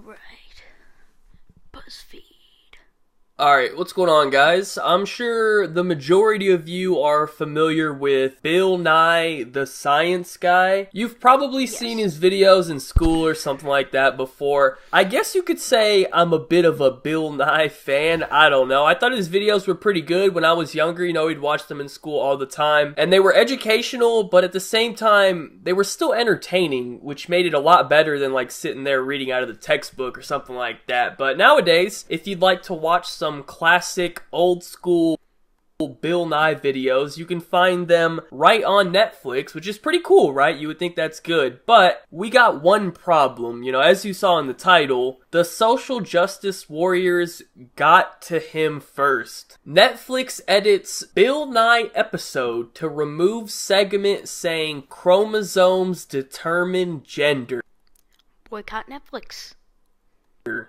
Alright. BuzzFeed. Alright, what's going on, guys? I'm sure the majority of you are familiar with Bill Nye the Science Guy. You've probably seen his videos in school or something like that before. I guess you could say I'm a bit of a Bill Nye fan. I don't know. I thought his videos were pretty good when I was younger. You know, we'd watch them in school all the time. And they were educational, but at the same time, they were still entertaining, which made it a lot better than like sitting there reading out of the textbook or something like that. But nowadays, if you'd like to watch some classic old school Bill Nye videos, you can find them right on Netflix, which is pretty cool, right? You would think that's good, but we got one problem. You know, as you saw in the title, the social justice warriors got to him first. Netflix edits Bill Nye episode to remove segment saying chromosomes determine gender. Boycott Netflix.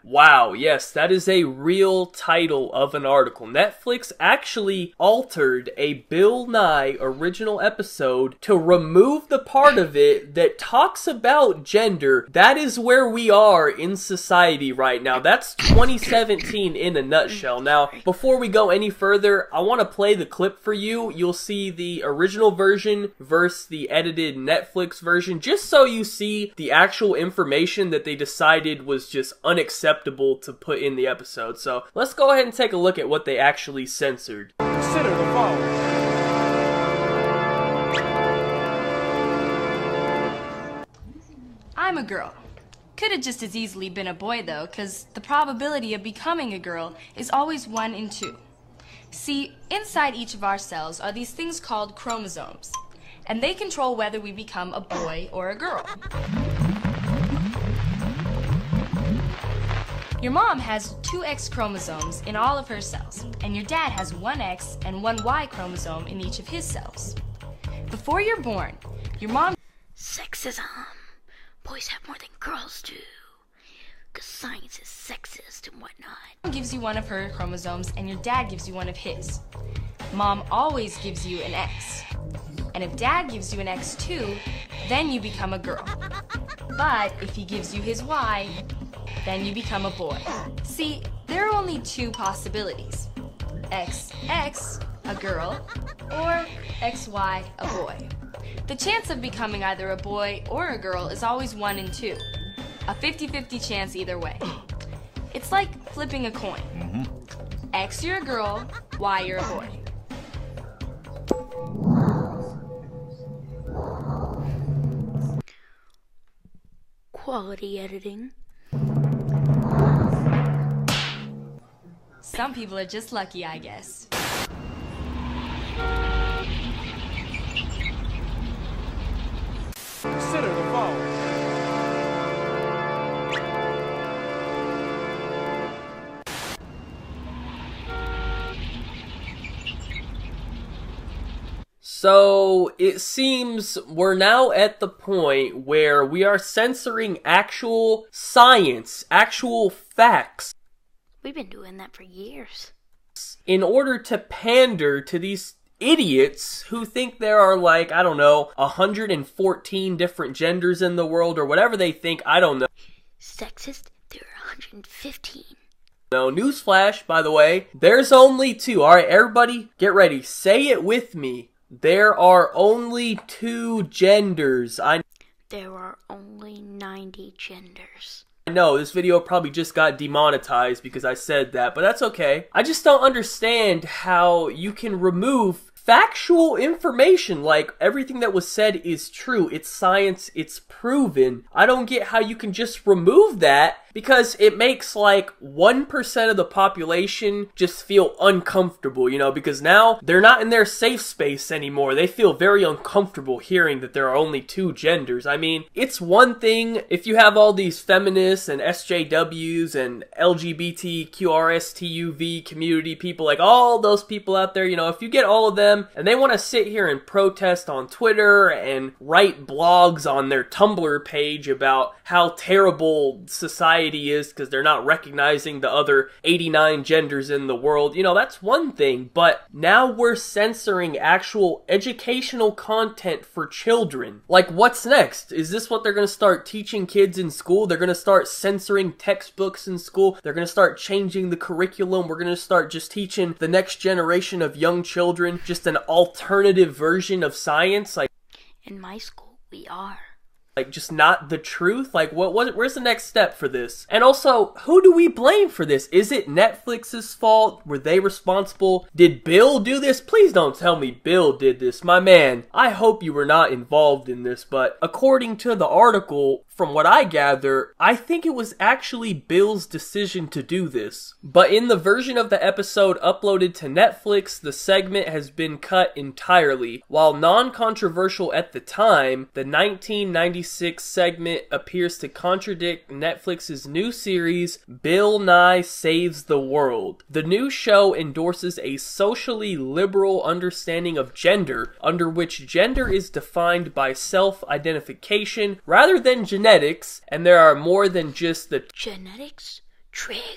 Wow, yes, that is a real title of an article. Netflix actually altered a Bill Nye original episode to remove the part of it that talks about gender. That is where we are in society right now. That's 2017 in a nutshell. Now, before we go any further, I want to play the clip for you. You'll see the original version versus the edited Netflix version, just so you see the actual information that they decided was just unacceptable to put in the episode. So let's go ahead and take a look at what they actually censored. Consider the following. I'm a girl. Could have just as easily been a boy though, because the probability of becoming a girl is always 1 in 2. See, inside each of our cells are these things called chromosomes, and they control whether we become a boy or a girl. Your mom has 2 X chromosomes in all of her cells, and your dad has 1 X and 1 Y chromosome in each of his cells. Before you're born, your mom... Sexism. Boys have more than girls do. Because science is sexist and whatnot. gives you 1 of her chromosomes, and your dad gives you 1 of his. Mom always gives you an X. And if dad gives you an X too, then you become a girl. But if he gives you his Y, then you become a boy. See, there are only 2 possibilities. XX, a girl, or XY, a boy. The chance of becoming either a boy or a girl is always 1 in 2. A 50-50 chance either way. It's like flipping a coin. X, you're a girl, Y, you're a boy. Quality editing. Some people are just lucky, I guess. Consider the following. So, it seems we're now at the point where we are censoring actual science, actual facts, We've been doing that for years. in order to pander to these idiots who think there are like, I don't know, 114 different genders in the world or whatever they think, I don't know. Sexist? There are 115. No, newsflash, by the way, there's only 2. Alright, everybody, get ready. Say it with me. There are only 2 genders. There are only 90 genders. I know, this video probably just got demonetized because I said that, but that's okay. I just don't understand how you can remove factual information, like everything that was said is true, it's science, it's proven. I don't get how you can just remove that because it makes like 1% of the population just feel uncomfortable, you know, because now they're not in their safe space anymore. They feel very uncomfortable hearing that there are only 2 genders. I mean, it's one thing if you have all these feminists and SJWs and LGBTQRSTUV community people, like all those people out there, you know, if you get all of them and they want to sit here and protest on Twitter and write blogs on their Tumblr page about how terrible society society is because they're not recognizing the other 89 genders in the world. You know, that's one thing, but now we're censoring actual educational content for children. Like, what's next? Is this what they're going to start teaching kids in school? They're going to start censoring textbooks in school. They're going to start changing the curriculum. We're going to start just teaching the next generation of young children just an alternative version of science. Like, in my school, we are. Like, just not the truth? Like, where's the next step for this? And also, who do we blame for this? Is it Netflix's fault? Were they responsible? Did Bill do this? Please don't tell me Bill did this. My man, I hope you were not involved in this, but according to the article, from what I gather, I think it was actually Bill's decision to do this. But in the version of the episode uploaded to Netflix, the segment has been cut entirely. While non-controversial at the time, the 1996 segment appears to contradict Netflix's new series, Bill Nye Saves the World. The new show endorses a socially liberal understanding of gender, under which gender is defined by self-identification rather than genetics, and there are more than just the genetics triggered.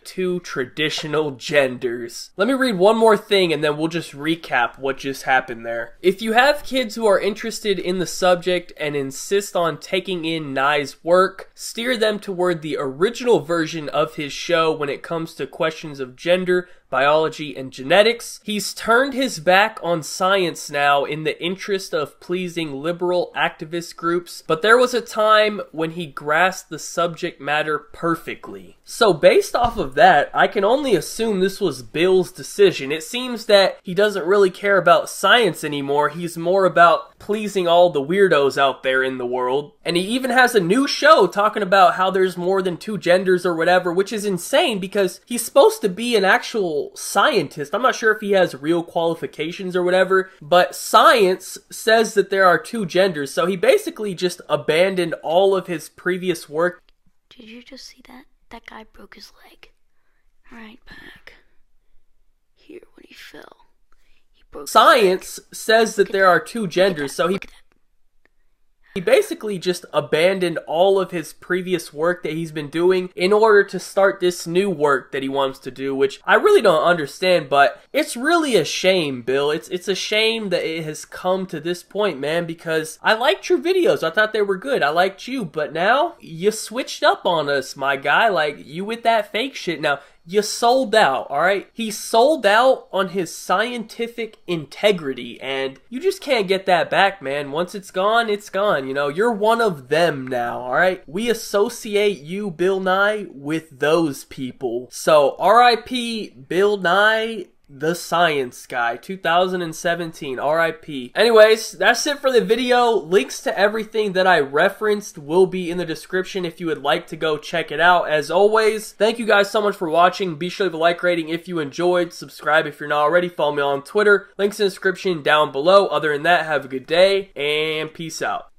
Two traditional genders. Let me read one more thing and then we'll just recap what just happened there. If you have kids who are interested in the subject and insist on taking in Nye's work, steer them toward the original version of his show when it comes to questions of gender, biology, and genetics. He's turned his back on science now in the interest of pleasing liberal activist groups, but there was a time when he grasped the subject matter perfectly. So based off of that, I can only assume this was Bill's decision. It seems that he doesn't really care about science anymore. He's more about pleasing all the weirdos out there in the world. And he even has a new show talking about how there's more than two genders or whatever, which is insane because he's supposed to be an actual scientist. I'm not sure if he has real qualifications or whatever, but science says that there are two genders, so he basically just abandoned all of his previous work. Did you just see that? That guy broke his leg. Right back. Here when he fell. He broke Science says that there are two genders, so he basically just abandoned all of his previous work that he's been doing in order to start this new work that he wants to do, which I really don't understand, but it's really a shame, Bill. It's a shame that it has come to this point, man, because I liked your videos. I thought they were good. I liked you, but now you switched up on us, my guy. Like, you with that fake shit. Now, you sold out, alright? He sold out on his scientific integrity, and you just can't get that back, man. Once it's gone, you know? You're one of them now, alright? We associate you, Bill Nye, with those people. So, R.I.P. Bill Nye, the Science Guy, 2017, RIP. Anyways, that's it for the video. Links to everything that I referenced will be in the description if you would like to go check it out. As always, thank you guys so much for watching. Be sure to leave a like rating if you enjoyed. Subscribe if you're not already. Follow me on Twitter. Links in the description down below. Other than that, have a good day and peace out.